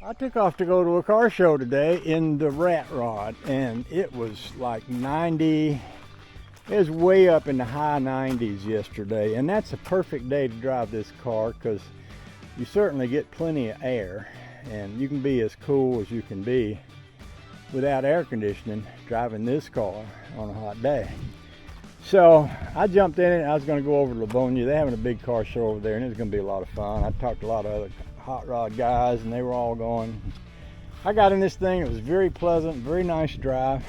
I took off to go to a car show today in the Rat Rod, and it was like 90. It was way up in the high 90s yesterday, and that's a perfect day to drive this car because you certainly get plenty of air, and you can be as cool as you can be without air conditioning driving this car on a hot day. So I jumped in it. I was going to go over to Livonia. They're having a big car show over there, and it's going to be a lot of fun. I talked to a lot of other hot rod guys, and they were all going. I got in this thing. It was very pleasant, very nice drive.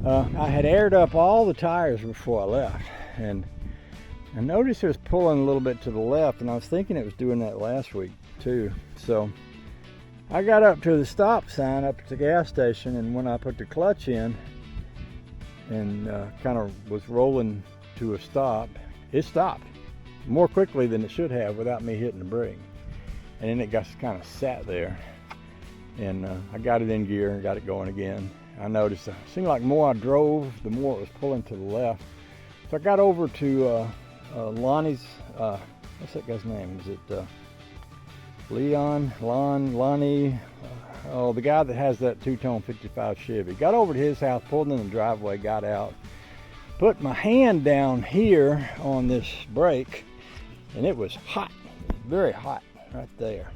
I had aired up all the tires before I left, and I noticed it was pulling a little bit to the left, and I was thinking it was doing that last week too. So I got up to the stop sign up at the gas station, and when I put the clutch in and kind of was rolling to a stop, it stopped more quickly than it should have without me hitting the brake. And then it got kind of sat there, and I got it in gear and got it going again. I noticed it seemed like the more I drove, the more it was pulling to the left. So I got over to Lonnie's, what's that guy's name? Is it Lonnie? Oh, the guy that has that two-tone 55 Chevy. Got over to his house, pulled in the driveway, got out, put my hand down here on this brake, and it was hot, very hot right there.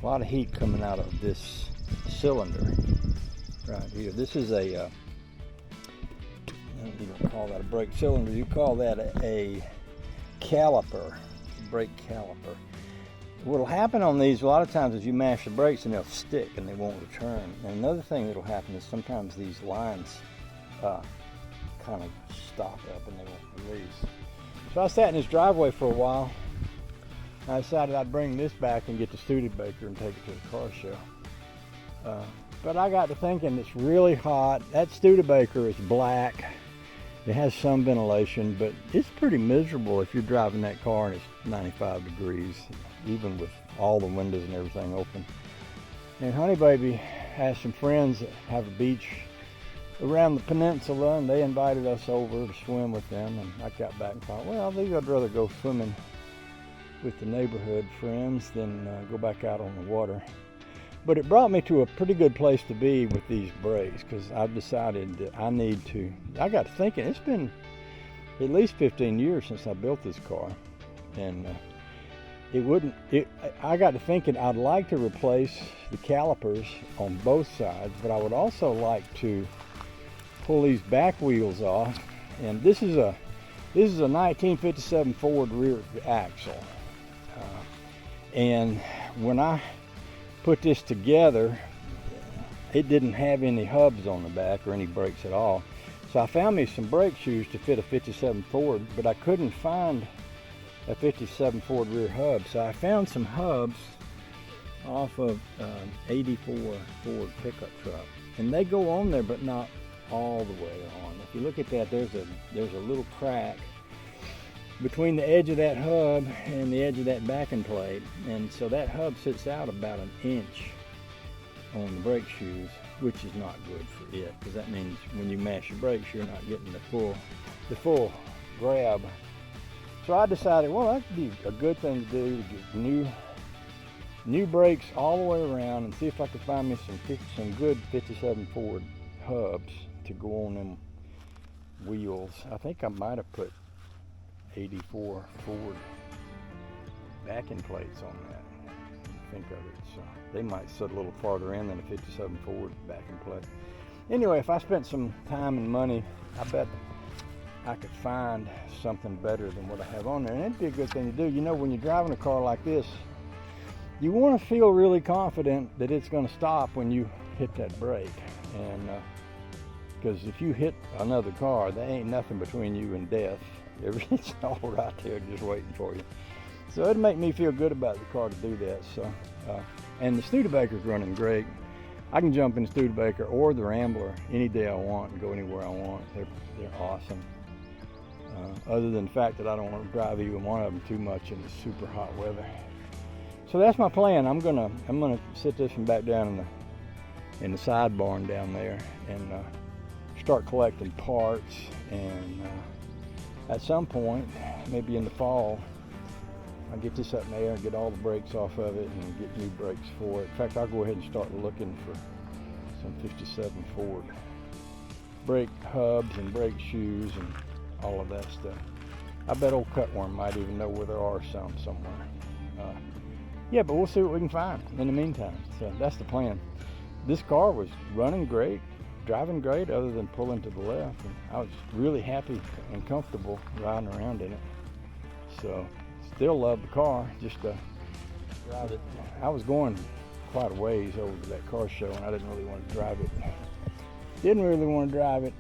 A lot of heat coming out of this cylinder right here. This is a, you don't call that a brake cylinder, you call that a caliper, brake caliper. What'll happen on these a lot of times is you mash the brakes and they'll stick and they won't return. And another thing that'll happen is sometimes these lines kind of stop up and they won't release. So I sat in this driveway for a while. I decided I'd bring this back and get the Studebaker and take it to the car show. But I got to thinking, it's really hot. That Studebaker is black. It has some ventilation, but it's pretty miserable if you're driving that car and it's 95 degrees, even with all the windows and everything open. And Honey Baby has some friends that have a beach around the peninsula, and they invited us over to swim with them. And I got back and thought, well, I think I'd rather go swimming with the neighborhood friends than go back out on the water. But it brought me to a pretty good place to be with these brakes, because I've decided that I need to. I got to thinking, it's been at least 15 years since I built this car, and I got to thinking I'd like to replace the calipers on both sides, but I would also like to pull these back wheels off. And this is a 1957 Ford rear axle, and when I put this together, it didn't have any hubs on the back or any brakes at all. So I found me some brake shoes to fit a 57 Ford, but I couldn't find a 57 Ford rear hub. So I found some hubs off of 84 Ford pickup truck, and they go on there, but not all the way on. If you look at that, there's a little crack between the edge of that hub and the edge of that backing plate, and so that hub sits out about an inch on the brake shoes, which is not good for it, because that means when you mash your brakes, you're not getting the full grab. So I decided, well, that'd be a good thing to do, to get new brakes all the way around, and see if I could find me some good 57 Ford hubs to go on them wheels. I think I might have put 84 Ford backing plates on that. Think of it. So they might sit a little farther in than a 57 Ford backing plate. Anyway, if I spent some time and money, I bet I could find something better than what I have on there. And it'd be a good thing to do. You know, when you're driving a car like this, you want to feel really confident that it's going to stop when you hit that brake. And because if you hit another car, there ain't nothing between you and death. Everything's all right there just waiting for you. So it'd make me feel good about the car to do that. So, and the Studebaker's running great. I can jump in the Studebaker or the Rambler any day I want and go anywhere I want. They're awesome. Other than the fact that I don't want to drive even one of them too much in the super hot weather. So that's my plan. I'm gonna sit this one back down in the side barn down there and start collecting parts, and at some point, maybe in the fall, I'll get this up in the air and get all the brakes off of it and get new brakes for it. In fact, I'll go ahead and start looking for some 57 Ford brake hubs and brake shoes and all of that stuff. I bet old Cutworm might even know where there are some somewhere. Yeah, but we'll see what we can find in the meantime. So that's the plan. This car was running great, driving great, other than pulling to the left. And I was really happy and comfortable riding around in it. So still love the car, just drive it. I was going quite a ways over to that car show and I didn't really want to drive it.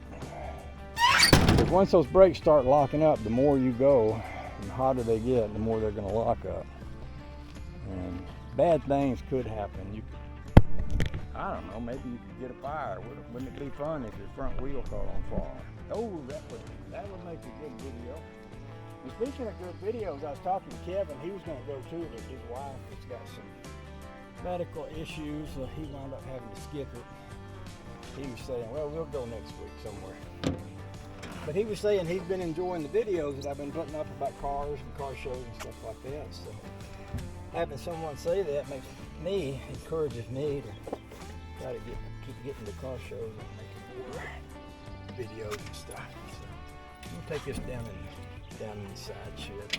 Because once those brakes start locking up, the more you go and the hotter they get, the more they're going to lock up. And bad things could happen. I don't know, maybe you could get a fire. Wouldn't it be fun if your front wheel caught on fire? Oh, that would make a good video. And speaking of good videos, I was talking to Kevin. He was going to go too, but his wife has got some medical issues, so he wound up having to skip it. He was saying, well, we'll go next week somewhere. But he was saying he's been enjoying the videos that I've been putting up about cars and car shows and stuff like that. So having someone say that encourages me to try to keep getting to car shows and making more videos and stuff. So we'll take this down in the side shed.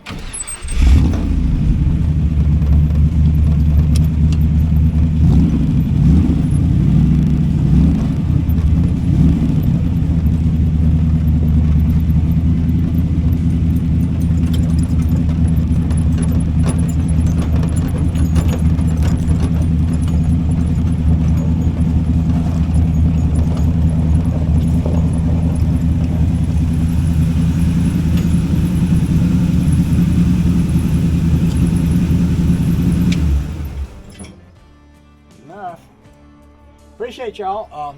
Appreciate y'all.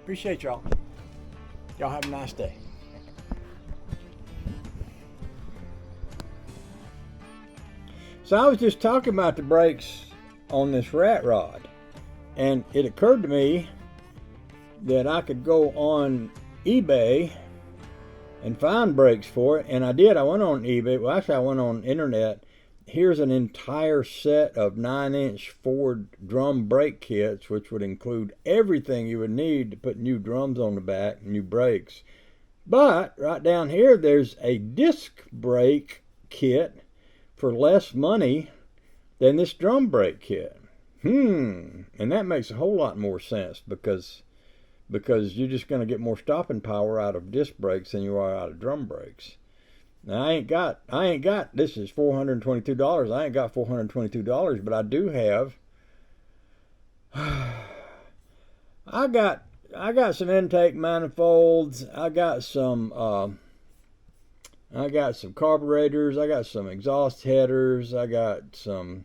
Appreciate y'all. Y'all have a nice day. So I was just talking about the brakes on this rat rod, and it occurred to me that I could go on eBay and find brakes for it, and I did. I went on eBay. Well, actually, I went on internet. Here's an entire set of 9-inch Ford drum brake kits, which would include everything you would need to put new drums on the back, new brakes. But right down here, there's a disc brake kit for less money than this drum brake kit. And that makes a whole lot more sense because you're just going to get more stopping power out of disc brakes than you are out of drum brakes. Now I ain't got, this is $422. I ain't got $422, but I do have, I got some intake manifolds. I got some carburetors. I got some exhaust headers. I got some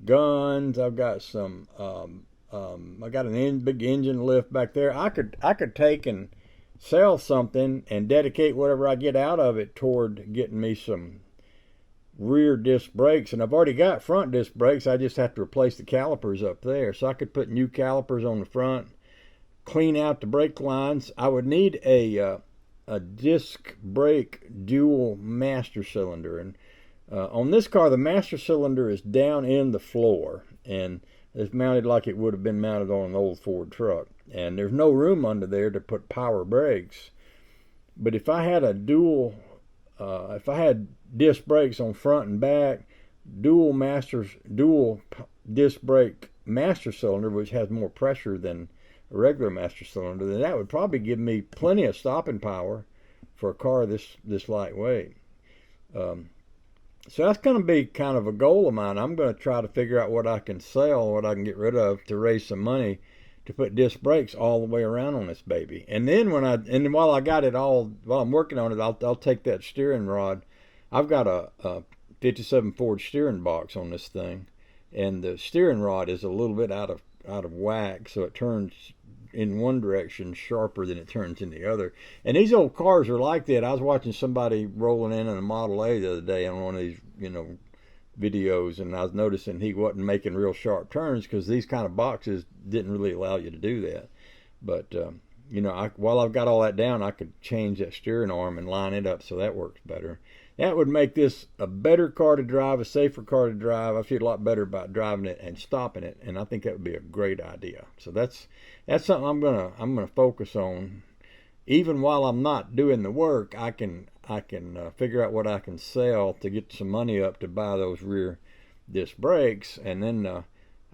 guns. I've got some, I got an big engine lift back there. I could take and sell something and dedicate whatever I get out of it toward getting me some rear disc brakes. And I've already got front disc brakes. I just have to replace the calipers up there. So I could put new calipers on the front, clean out the brake lines. I would need a disc brake dual master cylinder. And on this car, the master cylinder is down in the floor, and it's mounted like it would have been mounted on an old Ford truck. And there's no room under there to put power brakes. But if I had a if I had disc brakes on front and back, dual disc brake master cylinder, which has more pressure than a regular master cylinder, then that would probably give me plenty of stopping power for a car this lightweight. So that's going to be kind of a goal of mine. I'm going to try to figure out what I can sell, what I can get rid of to raise some money to put disc brakes all the way around on this baby. And then while I got it all, while I'm working on it, I'll take that steering rod. I've got a 57 Ford steering box on this thing, and the steering rod is a little bit out of whack, so it turns in one direction sharper than it turns in the other. And these old cars are like that. I was watching somebody rolling in a Model A the other day on one of these, videos, and I was noticing he wasn't making real sharp turns because these kind of boxes didn't really allow you to do that. But you know, while I've got all that down, I could change that steering arm and line it up so that works better. That would make this a better car to drive, a safer car to drive. I feel a lot better about driving it and stopping it, and I think that would be a great idea. So that's something I'm gonna focus on. Even while I'm not doing the work, I can figure out what I can sell to get some money up to buy those rear disc brakes, and then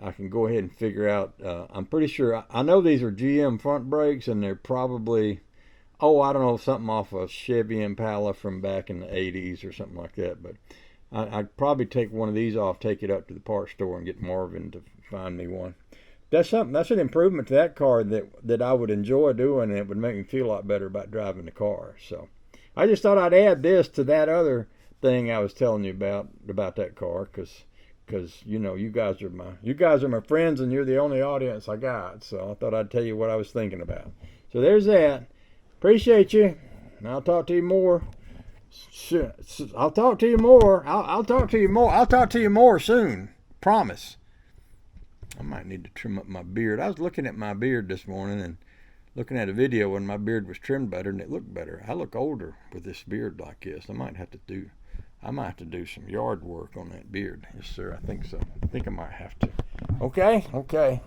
I can go ahead and figure out. I'm pretty sure I know these are GM front brakes, and they're probably, oh, I don't know, something off a Chevy Impala from back in the 80s or something like that. But I'd probably take one of these off, take it up to the parts store, and get Marvin to find me one. That's something. That's an improvement to that car that I would enjoy doing, and it would make me feel a lot better about driving the car. So I just thought I'd add this to that other thing I was telling you about that car, because you know, you guys are my friends, and you're the only audience I got. So I thought I'd tell you what I was thinking about. So there's that. Appreciate you, and I'll talk to you more. I'll talk to you more. I'll talk to you more. I'll talk to you more soon. Promise. I might need to trim up my beard. I was looking at my beard this morning and looking at a video when my beard was trimmed better and it looked better. I look older with this beard like this. I might have to do some yard work on that beard. Yes, sir. I think so. I think I might have to. Okay.